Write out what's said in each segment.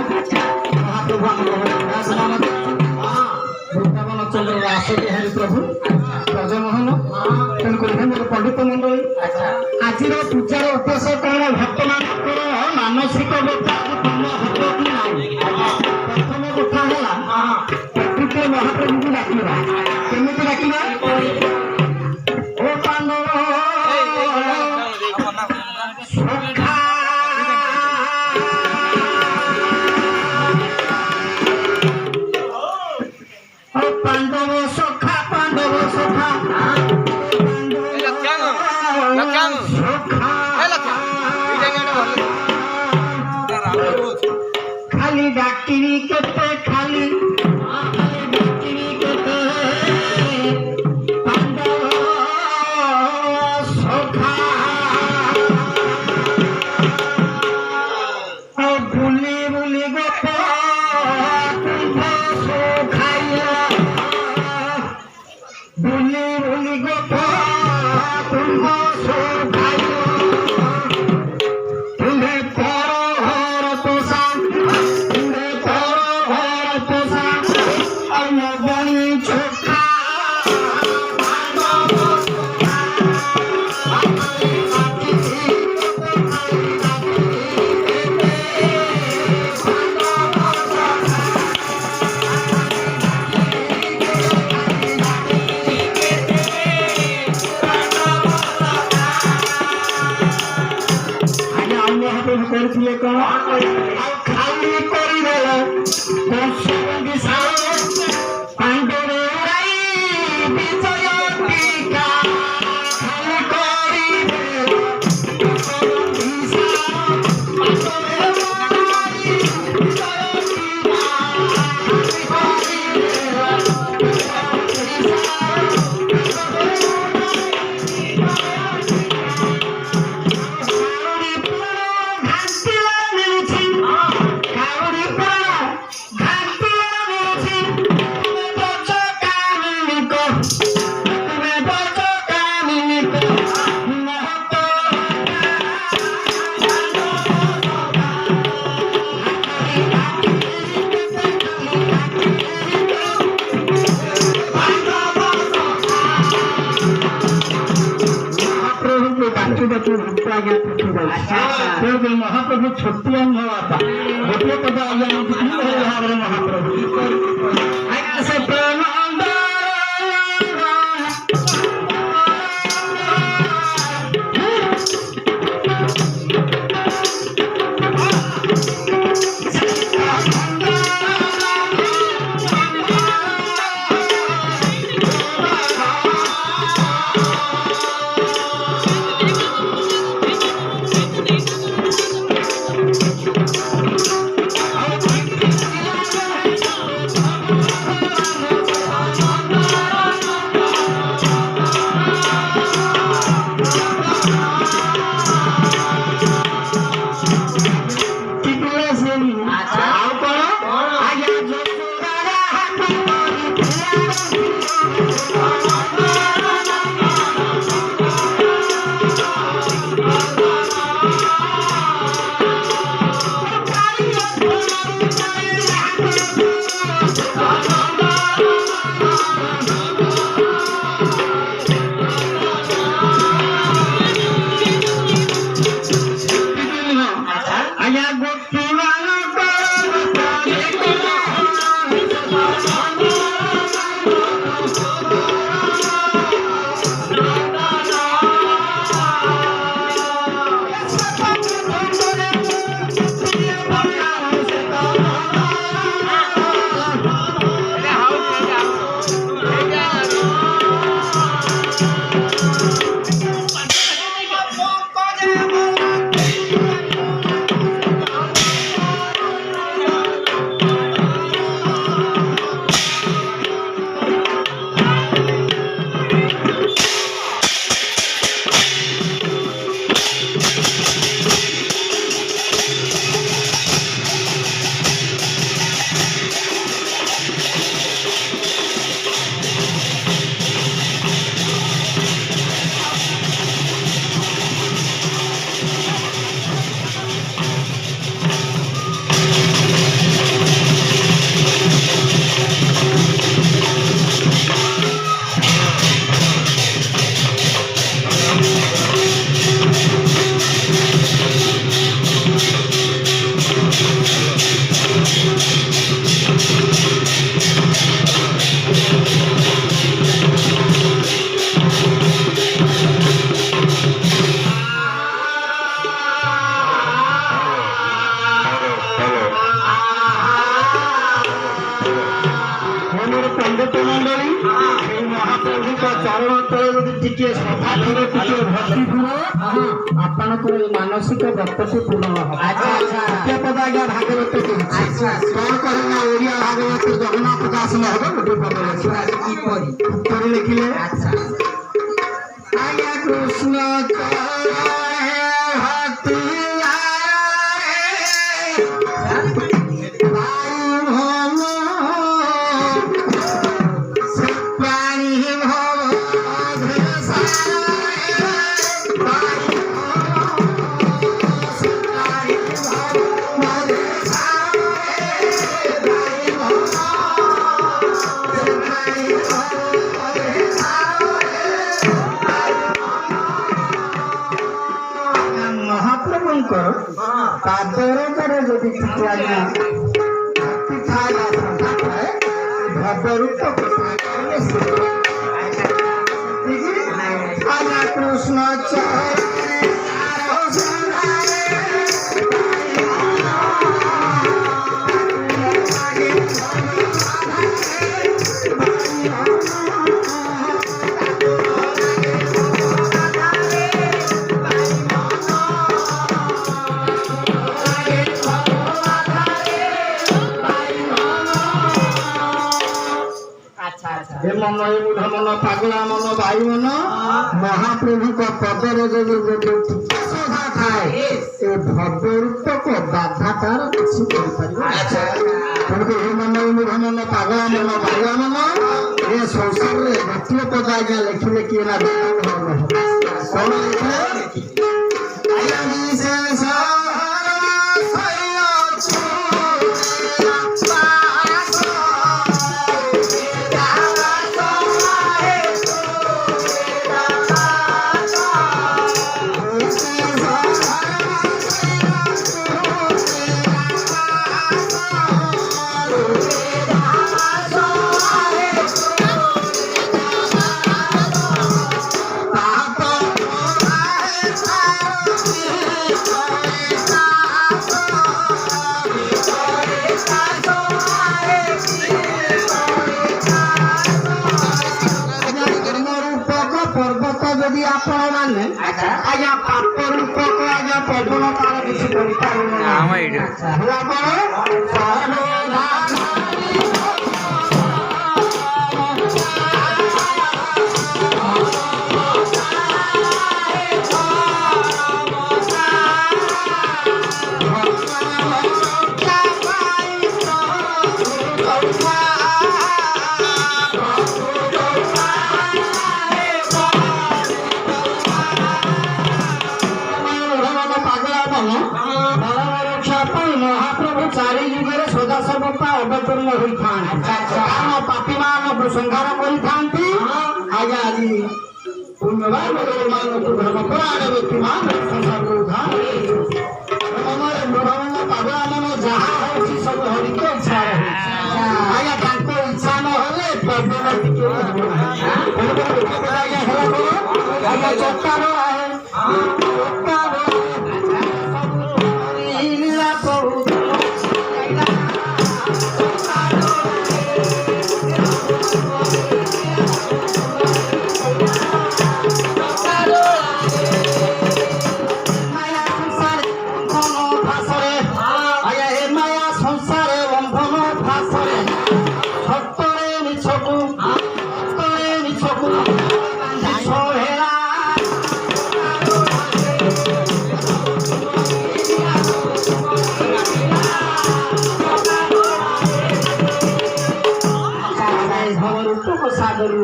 महाप्रभु वृंदावन चंद्र रास बिहारी प्रभु ब्रजमोहन तेणुक पंडित मंडली आज पूजार उद्देश्य कौन भक्त मानसिक प्रथम कथा है महाप्रभु को डाकवा केमी डाकवा ओ पांडव पांडव सखा खाली डाक्टरी केते खाली डाक्टरी केते पांडव सखा बुली बुली गप बुली बुली गप तुम सुखाइयो तुम्हें पर पोषा तुम्हें पर पोषा और बनी चोखा करथिले कौन खाली करी देला दर्शक सारे पांडव राई विजय टीका खाली करी महाप्रभु छोटी अंगता गोटे पद आज्ञा महाप्रभु ଚରଣ ତଳେ ଯଦି ଟିକେ ସଭାରେ ଟିକେ ଭକ୍ତି ଥିବ ଆପଣଙ୍କର ଏଇ ମାନସିକ ବ୍ରତଟି ପୂରଣ ହବ। ଗୋଟିଏ ପଦ ଆଜ୍ଞା ଭାଗବତ କହୁଛି କଣ କହିଲା ଓଡ଼ିଆ ଭାଗବତ ଜଗନ୍ନାଥ ଦାସ ମହୋଦୟ ଗୋଟିଏ ପଦ କିପରି ଲେଖିଲେ ଆଜ୍ଞା କୃଷ୍ଣ ପାଦରେ ଯଦି ଟିକେ ଆଜ୍ଞା ଥାଏ ଭବରୂପ ଆଜ୍ଞା କୃଷ୍ଣ ମନ ଏ ବୁଢ ମନ ପାଗଳା ମନ ବାୟୁ ମନ ମହାପ୍ରଭୁଙ୍କ ପଦରେ ଯଦି ଶୋଭା ଥାଏ ଏ ଭବରୂପକ ବାଧା ତାର କିଛି କରିପାରିବ। ତେଣୁକରି ଏ ମନ ଏ ବୁଢ ମନ ପାଗଳା ମନ ବାୟୁଆ ମନ ଏ ସଂସାରରେ ଗୋଟିଏ ପଦ ଆଜ୍ଞା ଲେଖିଲେ କିଏ ନା କଣ ଯଦି ଆପଣ ମାନେ ଆଜ୍ଞା ପାପ ରୂପକ ଆଜ୍ଞା ପବନ ତାର କିଛି ମହାପ୍ରଭୁ ଚାରି ଯୁଗରେ ସଦାସର୍ବତା ଅବତୀର୍ଣ୍ଣ ହୋଇଥାନ୍ତି କାରଣ ପାପୀ ମାନଙ୍କୁ ସଂହାର କରିଥାନ୍ତି। ଆଜ୍ଞା ଆଜି ପୁଣ୍ୟବାନ ମାନଙ୍କୁ ଧର୍ମପରାୟଣ ବ୍ୟକ୍ତିମାନ ପାଗଳା ମନ ଯାହା ହଉଛି ସବୁ ହରିଙ୍କ ଇଚ୍ଛା ଆଜ୍ଞା ତାଙ୍କ ଇଚ୍ଛା ନହେଲେ ପବନ ଟିକେ ଆଜ୍ଞା ହେଲା କଣ ଆଜ୍ଞା ଚଟାର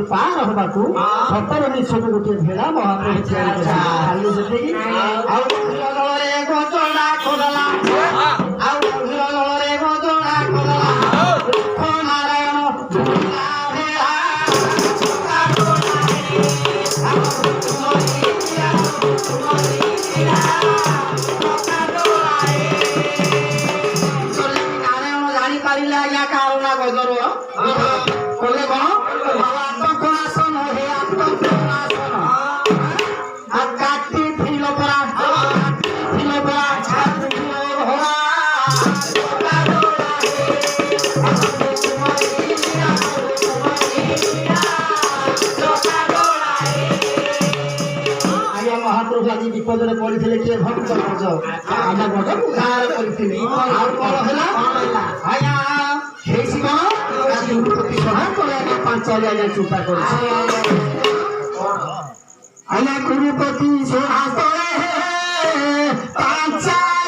ପାର ହବାକୁ ସତର ନିଶକୁ ଗୋଟିଏ ଭେଳା ମହାପ୍ରଭୁ ତିଆରି ଖାଲି ସେତିକି ଆଉ ଦଳରେ ଗଜଡ଼ା ଖୋଦଲା ଆଉ ଦଳରେ ଗଜଡ଼ା ଖୋଦଲା ନାରାୟଣ ନାରାୟଣ ଜାଣିପାରିଲେ ଆଜ୍ଞା କାରଣ ଗଜର କଲେ କଣ ଭକ୍ତ ଭଜ ଆମ ଗୋଟେ ଉଦ୍ଧାର କରିଥିଲି ଆଉ କଣ ହେଲା ଆଜ୍ଞା ହେଇଛି କଣ ଗୁରୁପତି ସଭା କଲେ ଆଜ୍ଞା ପାଞ୍ଚାଳି ଆଜ୍ଞା ଚିନ୍ତା କରୁଛି ଆଜ୍ଞା ଗୁରୁପତି ସଭା ତଳେ ପାଞ୍ଚାଳି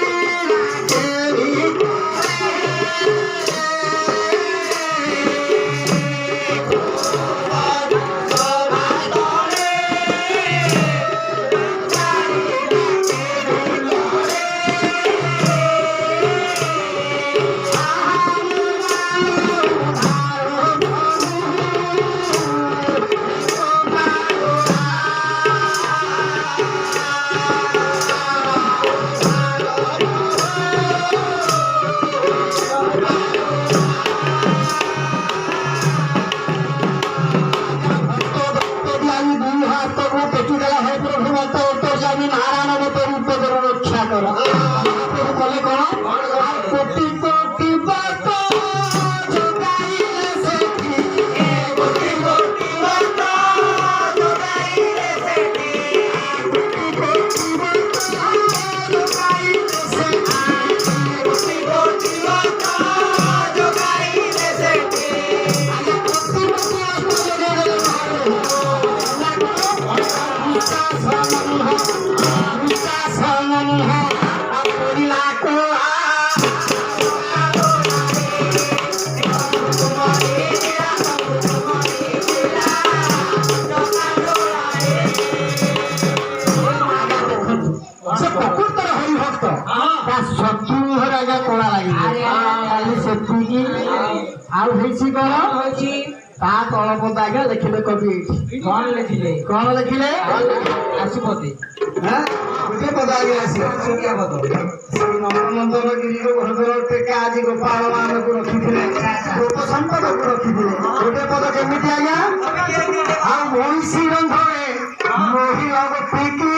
आज्ञा लिखिले कवि कौन लिखिले आशुपति गोटे पद आगे आसिया पद श्री नंदनंदन गिरी घर टेका आज गोपाल मान को रखी गोप संपद को रखी गोटे पद केमी आज्ञा आ महिषी रंधे महिला गोपी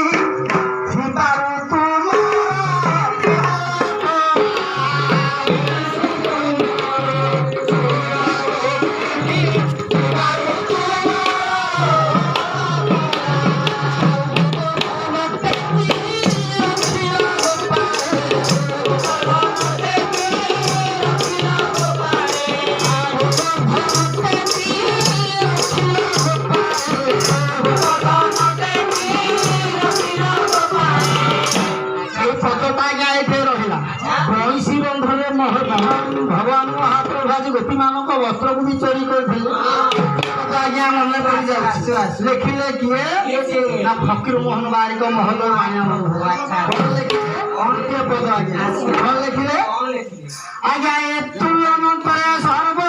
भगवान महाप्रभु गोपी मान वस्त्र को भी चोरी करते आज्ञा मन पड़ जाए लिखिले किए फकीर मोहन बारिक महल पद आज्ञा लिखिले आज्ञा सर्व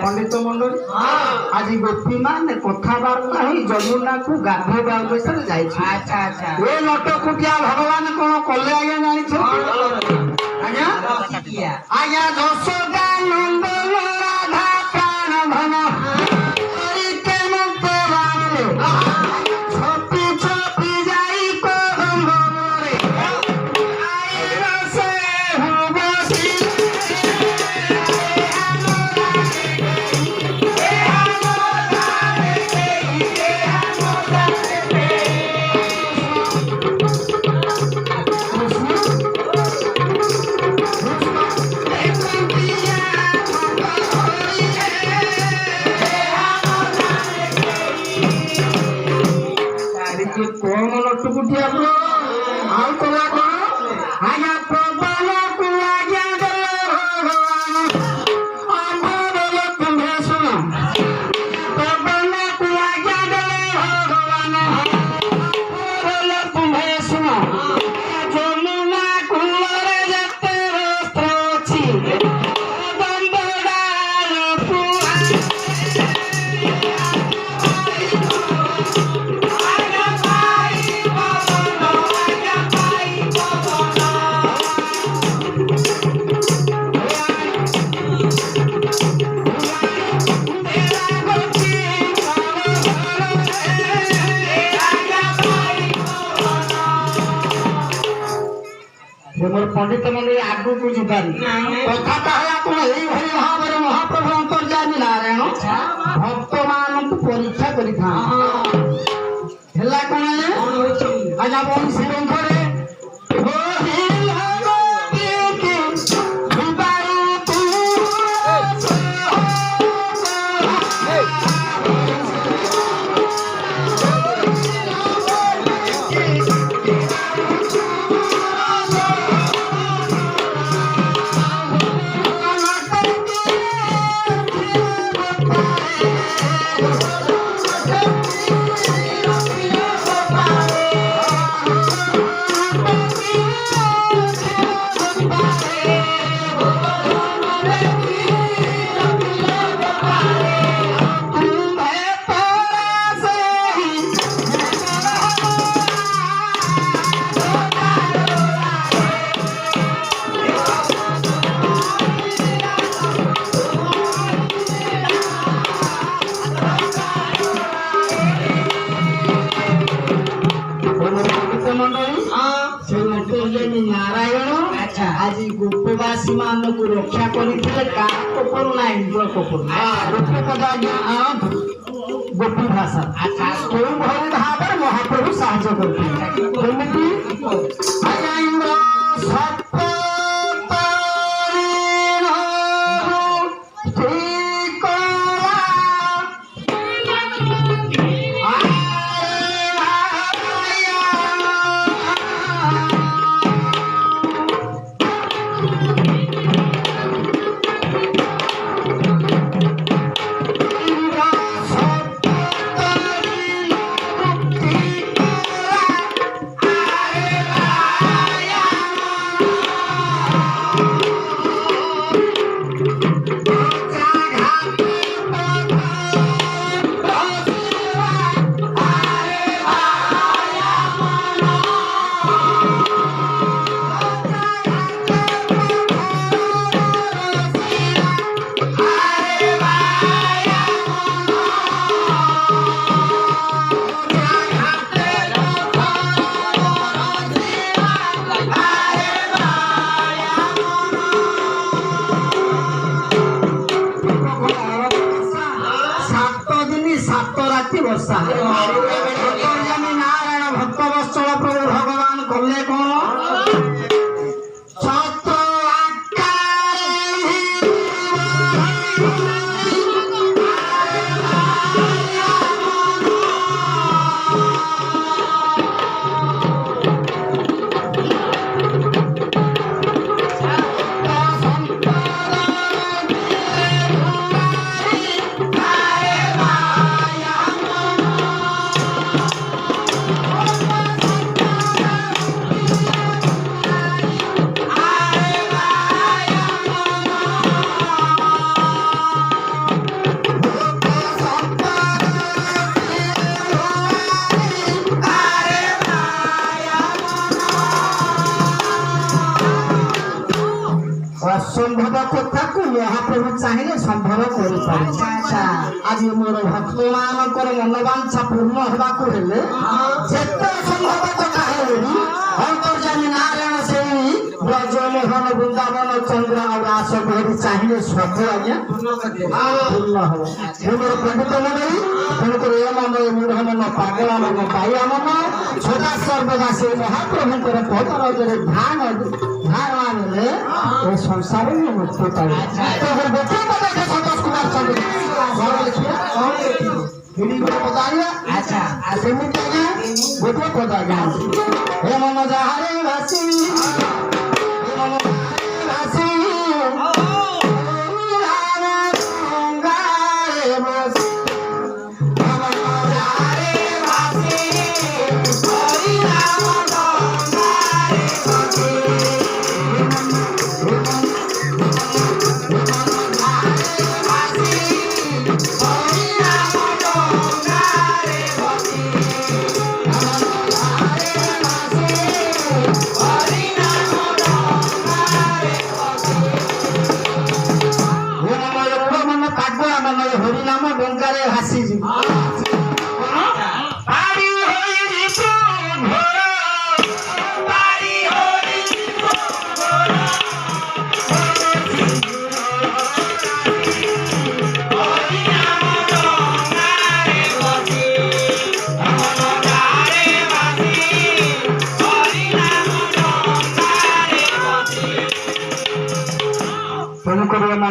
पंडित मंडल आज गोपी मान कथबार्ता जमुना को गाधोबा उद्देश्य जाए नटकुटिया भगवान कौन कले आज्ञा जानी आज्ञा यशोदा नंदन राधा प्राण धन छपी छपी जाई कौन लटकुटिया आउ कला कौन आज्ञा प्रबल को आज्ञा देले भगवान अमरल तुम्हें सुनो प्रबल को आज्ञा देले भगवान अमरल तुम्हें सुनो जमुना कुलरे जते वस्त्र अछि दंडडाल को मोर पंडित मंडली आगु को जिबारी कथा कहला कोन एई भली भाबरे महाप्रभु अंतर्यामी नारायण भक्त मान को परीक्षा करि था हला कोन आज आपण शिवं करे हो ही भगवती के विबारू तू आज गोपवासी मान को रक्षा करते कपूर ना इंद्र कपूर गोपी भाषा कोई भली भाव महाप्रभु साहय करते इंद्र वर्षा नारायण भक्त वत्सल प्रभु भगवान कले कौन असंभव कथा को महाप्रभु चाहिए संभव कर आज मोर भक्त मानकर मनोवांछा पूर्ण होगा जिते संभव कथा अंतर्यामी नारायण से ब्रजमोहन वृंदावन चंद्र और आस बिहारी चाहिए सब आज्ञा पूर्ण हम मोर पंडित मंडली तेणुकर ए मन मूढ़ मन पागला मन पाइया मन सदा सर्वदा से महाप्रभुंर पदरजरे ध्यान धारणा ए संसार में मुक्ति पाए तो गोटे पद संतोष कुमार चंद्र गोटे पद आज्ञा सेमती आज्ञा गोटे पद आज्ञा हे मन जहारे भासी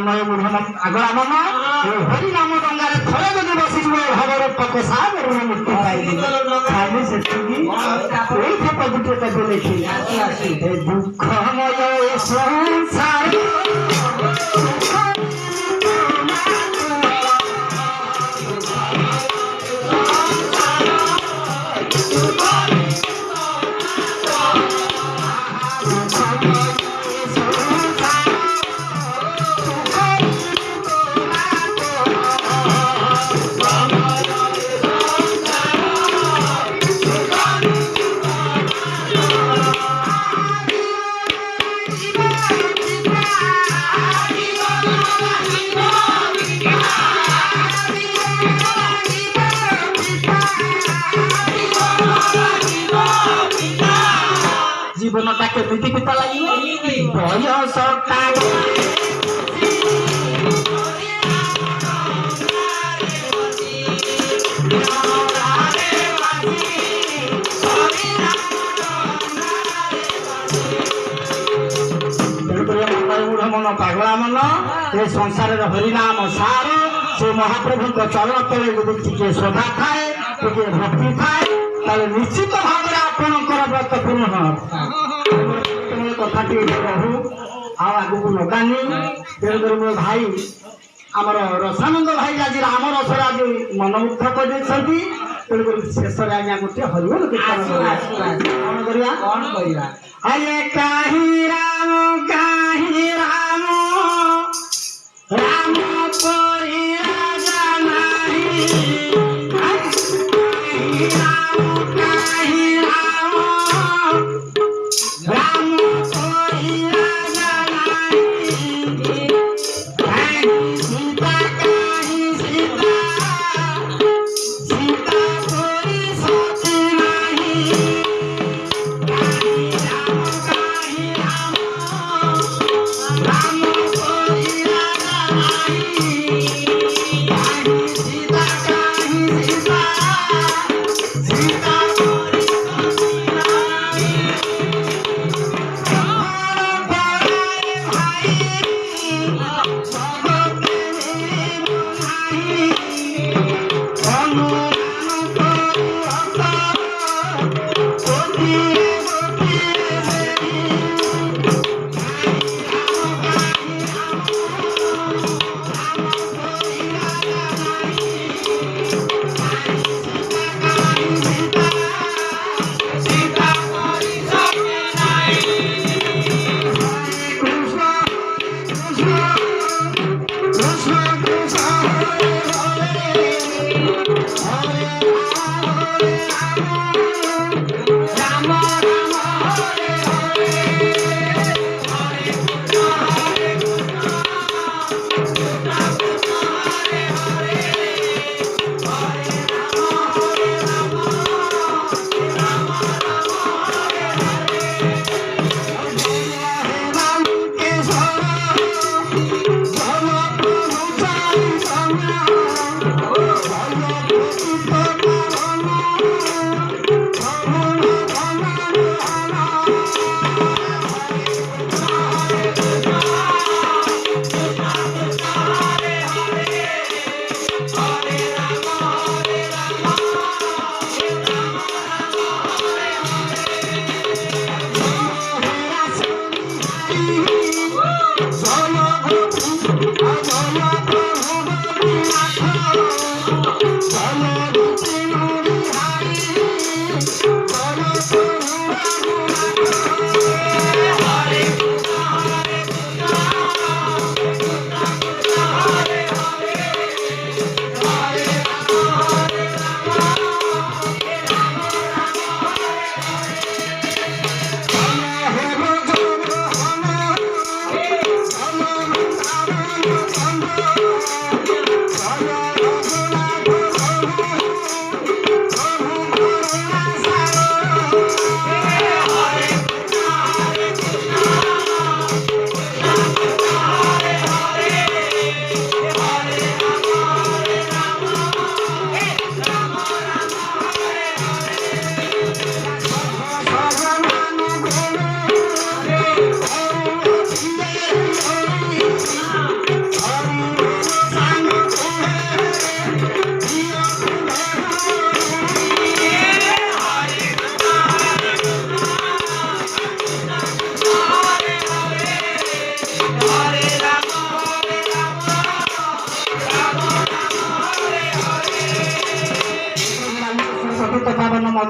ନୟ ମୁଢ଼ ଆଗଳା ମନ ହରି ନାମ ଡଙ୍ଗାରେ ଥରେ ଯଦି ବସିଯିବ ଭାବରେ ପକସା ମୁକ୍ତି ପାଇଯିବ ଖାଲି ସେତିକି ଏଇଠି ପବିତ୍ର ପଦ ଲେଖି ଦୁଃଖମୟ ସଂସାର জীবনটা কেমিতি পিতা লাগিব বয়সটা মন পাগলা মন ଏ ସଂସାରରେ ହରିନାମ ସାର ସେ ମହାପ୍ରଭୁଙ୍କ ଚରଣ ତଳେ ଯଦି ଟିକେ ଶ୍ରଦ୍ଧା ଥାଏ ଟିକେ ଭକ୍ତି ଥାଏ ତାହେଲେ ନିଶ୍ଚିତ ଭାବରେ ଆପଣଙ୍କର ବ୍ରତ ପୂର୍ଣ୍ଣ କଥାଟି ରହୁ ଆଉ ଆଗକୁ ଲଗାନି ତେଣୁକରି ମୋ ଭାଇ ଆମର ରସାନନ୍ଦ ଭାଇ ଆଜି ରାମ ରସରେ ଆଜି ମନମୁଗ୍ଧ କରିଦେଇଛନ୍ତି ତେଣୁକରି ଶେଷରେ ଆଜ୍ଞା ଗୋଟେ ହରିବୋଲ କୀର୍ତ୍ତନ କରିବା କଣ କରିବା ଆରେ କାହିଁ ରାମ ରାମ ପରି ରାଜା ନାହିଁ Bye.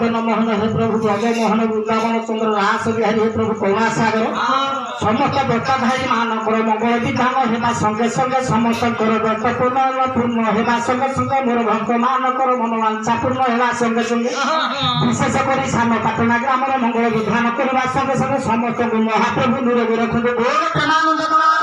मदन मोहन हे प्रभु ब्रज मोहन वृंदावन चंद्र रास बिहारी हे प्रभु करुणा सागर समस्त व्रत भाई मानकर मंगल विधान हेबा संगे संगे समस्त व्रत पूर्ण हेबा संगे संगे मोर भक्त मानकर मनोवांछा पूर्ण हेबा संगे संगे विशेष कर सान पाटना ग्राम मंगल विधान करने संगे संगे समस्त महाप्रभु निरोगी रखते